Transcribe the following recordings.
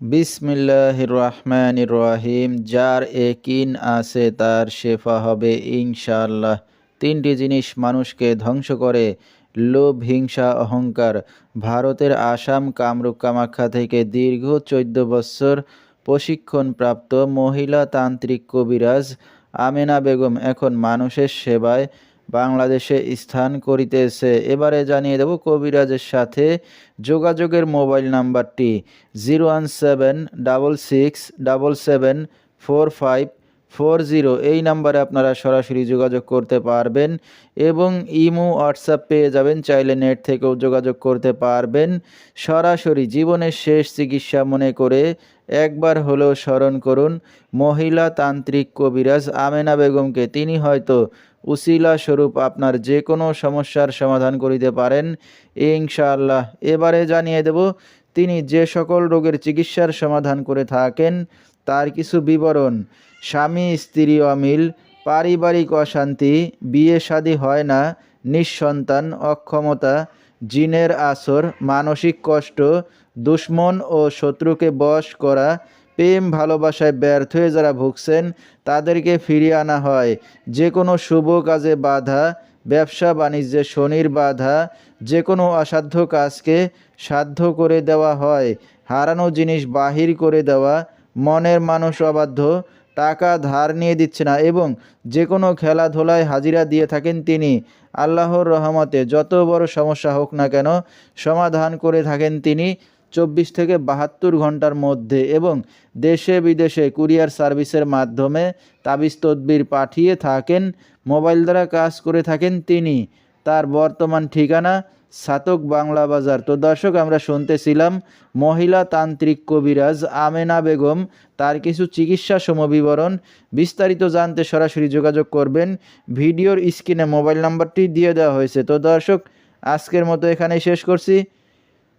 বিসমিল্লাহির রহমানির রহিম। যার একিন আছে তার শেফা হবে ইনশাআল্লাহ। তিনটি জিনিস মানুষকে ধ্বংস করে: লোভ, হিংসা, অহংকার। ভারতের আসাম কামরূপ কামাখ্যা থেকে দীর্ঘ 14 বছর প্রশিক্ষণপ্রাপ্ত মহিলা তান্ত্রিক কবিরাজ আমেনা বেগম এখন মানুষের সেবায় বাংলাদেশে স্থান করিতেছে। এবারে জানিয়ে দেব কবিরাজের সাথে যোগাযোগের মোবাইল নাম্বারটি 01766774540। এই নাম্বারে আপনারা সরাসরি যোগাযোগ করতে পারবেন এবং ইমো হোয়াটসঅ্যাপ পেয়ে যাবেন। চাইলে নেট থেকেও যোগাযোগ করতে পারবেন। সরাসরি জীবনের শেষ চিকিৎসা মনে করে একবার হলেও স্মরণ করুন মহিলা তান্ত্রিক কবিরাজ আমেনা বেগমকে। তিনি হয়তো উসিলা স্বরূপ আপনার যে কোনো সমস্যার সমাধান করিতে পারেন ইনশাআল্লাহ। এবারে জানিয়ে দেব তিনি যে সকল রোগের চিকিৎসার সমাধান করে থাকেন তার কিছু বিবরণ: স্বামী স্ত্রী অমিল, পারিবারিক অশান্তি, বিয়ে শাদী হয় না, নিঃসন্তান, অক্ষমতা, জিনের আসর, মানসিক কষ্ট, দুশ্মন ও শত্রুকে বশ করা, প্রেম ভালোবাসায় ব্যর্থ হয়ে যারা ভুগছেন তাদেরকে ফিরিয়ে আনা হয়, যে কোনো শুভ কাজে বাধা, ব্যবসা বাণিজ্যে শনির বাধা, যে কোনো অসাধ্য কাজকে সাধ্য করে দেওয়া হয়, হারানো জিনিস বাহির করে দেওয়া, মনের মানুষ অবাধ্য, টাকা ধার নিয়ে দিচ্ছে না এবং যে কোনো খেলাধুলায় হাজিরা দিয়ে থাকেন তিনি। আল্লাহর রহমতে যত বড় সমস্যা হোক না কেন সমাধান করে থাকেন তিনি 24 থেকে 72 ঘন্টার মধ্যে এবং দেশে বিদেশে কুরিয়ার সার্ভিসের মাধ্যমে তাবিজ তদবির পাঠিয়ে থাকেন। মোবাইল দ্বারা কাজ করে থাকেন তিনি। তার বর্তমান ঠিকানা ছাতক বাংলা বাজার। তো দর্শক, আমরা শুনতেছিলাম মহিলা তান্ত্রিক কবিরাজ আমেনা বেগম, তার কিছু চিকিৎসা সমবিবরণ। বিস্তারিত জানতে সরাসরি যোগাযোগ করবেন। ভিডিওর স্ক্রিনে মোবাইল নাম্বারটি দিয়ে দেওয়া হয়েছে। তো দর্শক, আজকের মতো এখানেই শেষ করছি।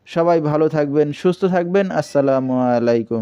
সবাই ভালো থাকবেন, সুস্থ থাকবেন। আসসালামু আলাইকুম।